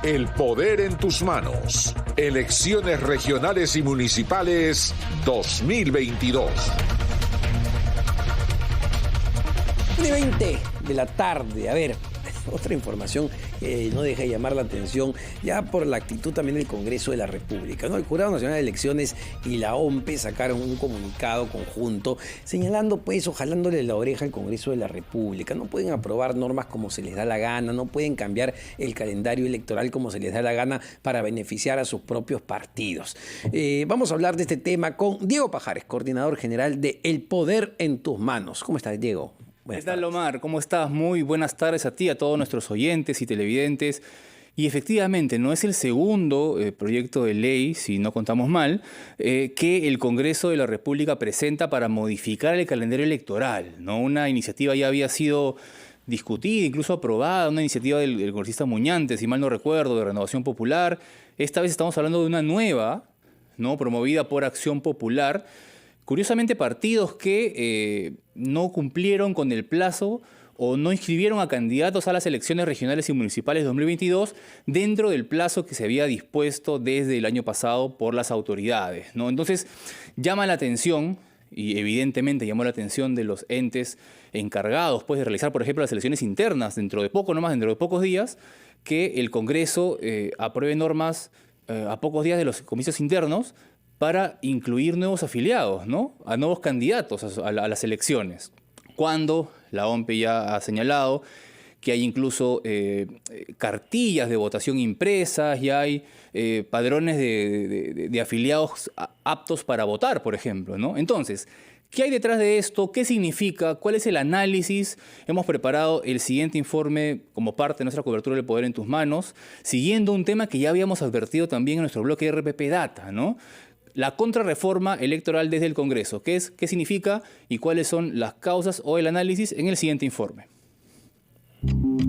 El poder en tus manos. Elecciones regionales y municipales 2022. 20 de la tarde. A ver, otra información que no deja de llamar la atención, ya por la actitud también del Congreso de la República, ¿no? El Jurado Nacional de Elecciones y la OMPE sacaron un comunicado conjunto señalando, pues, o jalándole la oreja al Congreso de la República. No pueden aprobar normas como se les da la gana, no pueden cambiar el calendario electoral como se les da la gana para beneficiar a sus propios partidos. Vamos a hablar de este tema con Diego Pajares, coordinador general de El Poder en tus Manos. ¿Cómo estás, Diego? ¿Qué tal, Omar? ¿Cómo estás? Muy buenas tardes a ti, a todos nuestros oyentes y televidentes. Y efectivamente, no es el segundo proyecto de ley, si no contamos mal, que el Congreso de la República presenta para modificar el calendario electoral, ¿no? Una iniciativa ya había sido discutida, incluso aprobada, una iniciativa del congresista Muñante, si mal no recuerdo, de Renovación Popular. Esta vez estamos hablando de una nueva, ¿no? Promovida por Acción Popular. Curiosamente, partidos que no cumplieron con el plazo o no inscribieron a candidatos a las elecciones regionales y municipales 2022 dentro del plazo que se había dispuesto desde el año pasado por las autoridades, ¿no? Entonces, llama la atención, y evidentemente llamó la atención de los entes encargados, pues, de realizar, por ejemplo, las elecciones internas dentro de pocos días, que el Congreso apruebe normas a pocos días de los comicios internos para incluir nuevos afiliados, ¿no? A nuevos candidatos a las elecciones. Cuando la OMPE ya ha señalado que hay incluso cartillas de votación impresas, ya hay padrones de afiliados aptos para votar, por ejemplo, ¿no? Entonces, ¿qué hay detrás de esto? ¿Qué significa? ¿Cuál es el análisis? Hemos preparado el siguiente informe como parte de nuestra cobertura del Poder en tus Manos, siguiendo un tema que ya habíamos advertido también en nuestro bloque de RPP Data, ¿no? La contrarreforma electoral desde el Congreso. ¿Qué significa y cuáles son las causas o el análisis en el siguiente informe?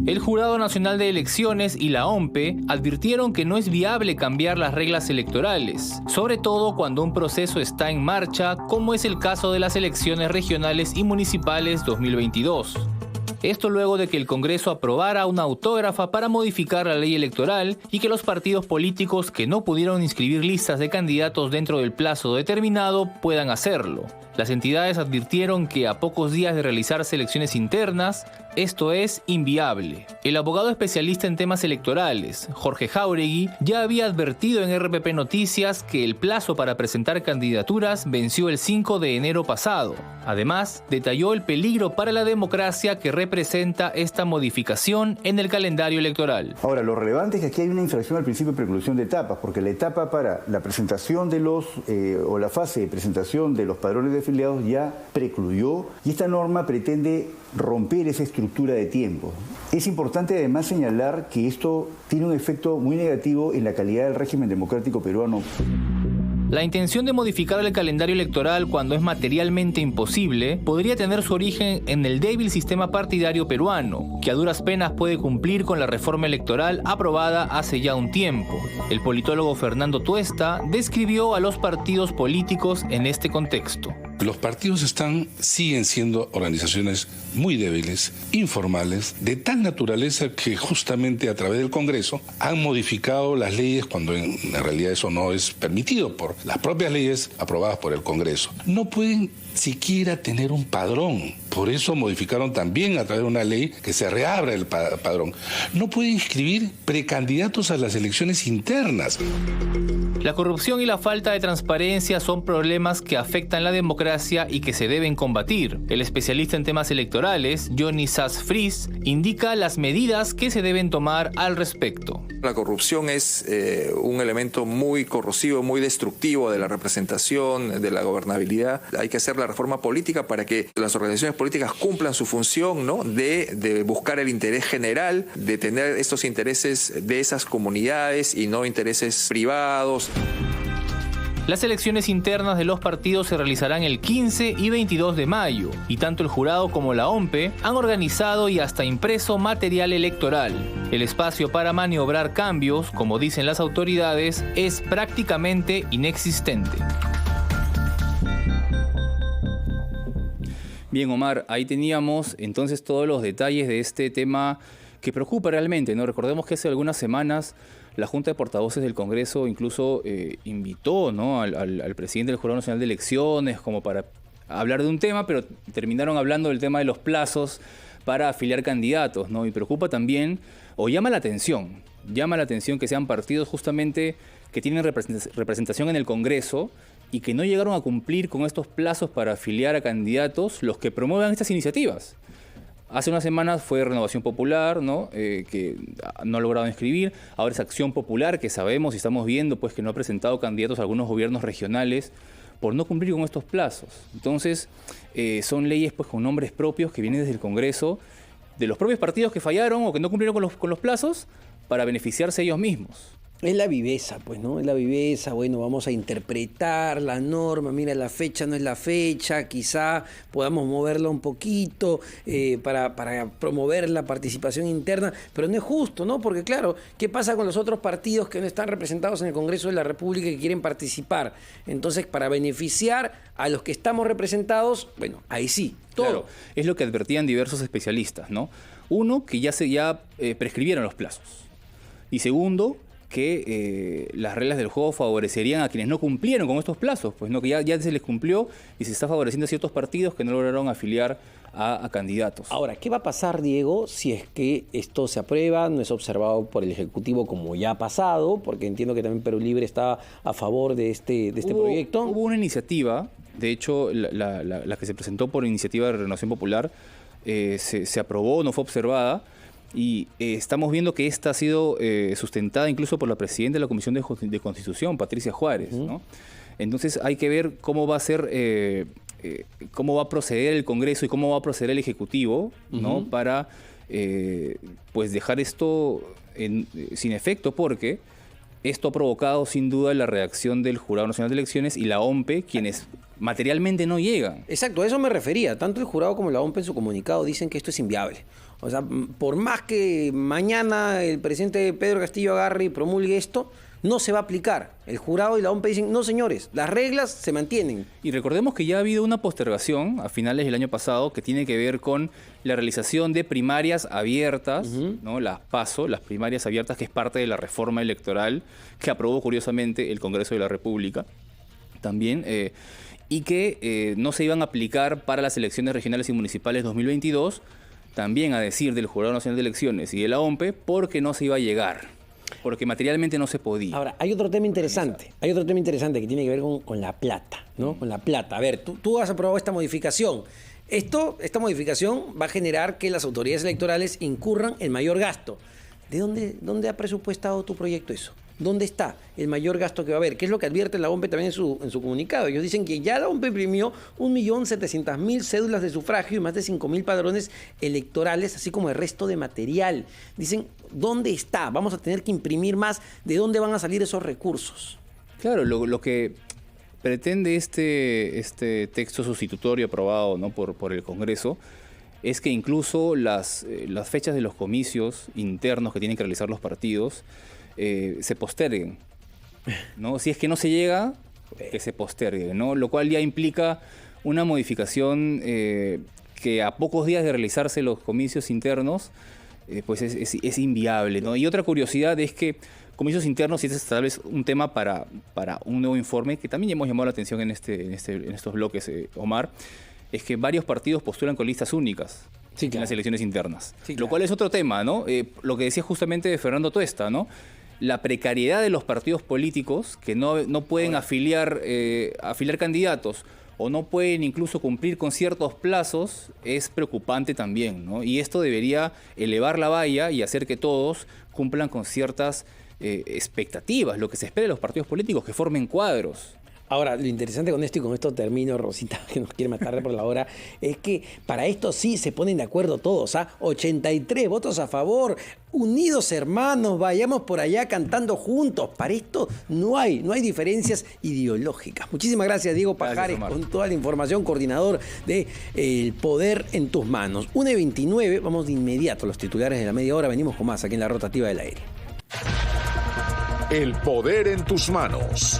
El Jurado Nacional de Elecciones y la OMPE advirtieron que no es viable cambiar las reglas electorales, sobre todo cuando un proceso está en marcha, como es el caso de las elecciones regionales y municipales 2022. Esto luego de que el Congreso aprobara una autógrafa para modificar la ley electoral y que los partidos políticos que no pudieron inscribir listas de candidatos dentro del plazo determinado puedan hacerlo. Las entidades advirtieron que a pocos días de realizarse elecciones internas, esto es inviable. El abogado especialista en temas electorales, Jorge Jáuregui, ya había advertido en RPP Noticias que el plazo para presentar candidaturas venció el 5 de enero pasado. Además, detalló el peligro para la democracia que representa esta modificación en el calendario electoral. Ahora, lo relevante es que aquí hay una infracción al principio de preclusión de etapas, porque la etapa para la presentación de o la fase de presentación de los padrones de afiliados ya precluyó, y esta norma pretende romper esa estructura de tiempo. Es importante además señalar que esto tiene un efecto muy negativo en la calidad del régimen democrático peruano. La intención de modificar el calendario electoral cuando es materialmente imposible podría tener su origen en el débil sistema partidario peruano, que a duras penas puede cumplir con la reforma electoral aprobada hace ya un tiempo. El politólogo Fernando Tuesta describió a los partidos políticos en este contexto. Los partidos siguen siendo organizaciones muy débiles, informales, de tal naturaleza que justamente a través del Congreso han modificado las leyes cuando en realidad eso no es permitido por las propias leyes aprobadas por el Congreso. No pueden siquiera tener un padrón. Por eso modificaron también a través de una ley que se reabra el padrón. No pueden inscribir precandidatos a las elecciones internas. La corrupción y la falta de transparencia son problemas que afectan la democracia y que se deben combatir. El especialista en temas electorales, Johnny Sass-Fries, indica las medidas que se deben tomar al respecto. La corrupción es un elemento muy corrosivo, muy destructivo de la representación, de la gobernabilidad. Hay que hacer la reforma política para que las organizaciones políticas cumplan su función, ¿no? de buscar el interés general, de tener estos intereses de esas comunidades y no intereses privados. Las elecciones internas de los partidos se realizarán el 15 y 22 de mayo, y tanto el jurado como la OMPE han organizado y hasta impreso material electoral. El espacio para maniobrar cambios, como dicen las autoridades, es prácticamente inexistente. Bien, Omar, ahí teníamos entonces todos los detalles de este tema que preocupa realmente, ¿no? Recordemos que hace algunas semanas la Junta de Portavoces del Congreso incluso invitó, ¿no?, al presidente del Jurado Nacional de Elecciones como para hablar de un tema, pero terminaron hablando del tema de los plazos para afiliar candidatos, ¿no? Y preocupa también, o llama la atención que sean partidos justamente que tienen representación en el Congreso y que no llegaron a cumplir con estos plazos para afiliar a candidatos los que promuevan estas iniciativas. Hace unas semanas fue Renovación Popular, ¿no?, que no ha logrado inscribir. Ahora es Acción Popular, que sabemos y estamos viendo pues, que no ha presentado candidatos a algunos gobiernos regionales por no cumplir con estos plazos. Entonces, son leyes pues, con nombres propios que vienen desde el Congreso, de los propios partidos que fallaron o que no cumplieron con los plazos para beneficiarse ellos mismos. Es la viveza, pues, ¿no? Es la viveza, bueno, vamos a interpretar la norma, mira, la fecha no es la fecha, quizá podamos moverla un poquito para promover la participación interna, pero no es justo, ¿no? Porque, claro, ¿qué pasa con los otros partidos que no están representados en el Congreso de la República y que quieren participar? Entonces, para beneficiar a los que estamos representados, bueno, ahí sí, todo. Claro, es lo que advertían diversos especialistas, ¿no? Uno, que ya prescribieron los plazos. Y segundo, que las reglas del juego favorecerían a quienes no cumplieron con estos plazos, pues no, que ya se les cumplió y se está favoreciendo a ciertos partidos que no lograron afiliar a candidatos. Ahora, ¿qué va a pasar, Diego, si es que esto se aprueba, no es observado por el Ejecutivo como ya ha pasado? Porque entiendo que también Perú Libre está a favor de este proyecto. Hubo una iniciativa, de hecho, la que se presentó por iniciativa de Renovación Popular, se aprobó, no fue observada. Y estamos viendo que esta ha sido sustentada incluso por la presidenta de la Comisión de Constitución, Patricia Juárez, ¿no? Entonces hay que ver cómo va a ser, cómo va a proceder el Congreso y cómo va a proceder el Ejecutivo, ¿no? Para pues dejar esto sin efecto, porque esto ha provocado sin duda la reacción del Jurado Nacional de Elecciones y la OMPE, quienes materialmente no llegan. Exacto, a eso me refería. Tanto el jurado como la OMPE en su comunicado dicen que esto es inviable. O sea, por más que mañana el presidente Pedro Castillo agarre y promulgue esto, no se va a aplicar. El jurado y la OMPE dicen, no señores, las reglas se mantienen. Y recordemos que ya ha habido una postergación a finales del año pasado que tiene que ver con la realización de primarias abiertas, ¿no? Las PASO, las primarias abiertas, que es parte de la reforma electoral que aprobó curiosamente el Congreso de la República también, y que no se iban a aplicar para las elecciones regionales y municipales 2022, también a decir del Jurado Nacional de Elecciones y de la OMPE, porque no se iba a llegar, porque materialmente no se podía. Ahora, hay otro tema interesante, que tiene que ver con la plata, ¿no? Con la plata. A ver, tú has aprobado esta modificación. Esta modificación va a generar que las autoridades electorales incurran en mayor gasto. ¿De dónde ha presupuestado tu proyecto eso? ¿Dónde está el mayor gasto que va a haber? ¿Qué es lo que advierte la OMPE también en su comunicado? Ellos dicen que ya la OMPE imprimió 1.700.000 cédulas de sufragio y más de 5.000 padrones electorales, así como el resto de material. Dicen, ¿dónde está? Vamos a tener que imprimir más. ¿De dónde van a salir esos recursos? Claro, lo que pretende este texto sustitutorio aprobado, ¿no?, por el Congreso es que incluso las fechas de los comicios internos que tienen que realizar los partidos se posterguen, ¿no? Si es que no se llega, que se postergue, ¿no? Lo cual ya implica una modificación que a pocos días de realizarse los comicios internos, pues es inviable, ¿no? Y otra curiosidad es que comicios internos, y este es tal vez un tema para un nuevo informe, que también ya hemos llamado la atención en estos bloques, Omar, es que varios partidos postulan con listas únicas. Sí, claro. En las elecciones internas. Sí, claro. Lo cual es otro tema, ¿no? Lo que decía justamente de Fernando Tuesta, ¿no? La precariedad de los partidos políticos que no pueden afiliar candidatos o no pueden incluso cumplir con ciertos plazos es preocupante también, ¿no? Y esto debería elevar la valla y hacer que todos cumplan con ciertas expectativas, lo que se espera de los partidos políticos, que formen cuadros. Ahora, lo interesante con esto, y con esto termino, Rosita, que nos quiere matar por la hora, es que para esto sí se ponen de acuerdo todos, ¿ah? 83 votos a favor, unidos hermanos, vayamos por allá cantando juntos. Para esto no hay diferencias ideológicas. Muchísimas gracias, Diego Pajares, con toda la información, coordinador de El Poder en Tus Manos. 1:29, vamos de inmediato a los titulares de la media hora, venimos con más aquí en La Rotativa del Aire. El Poder en Tus Manos.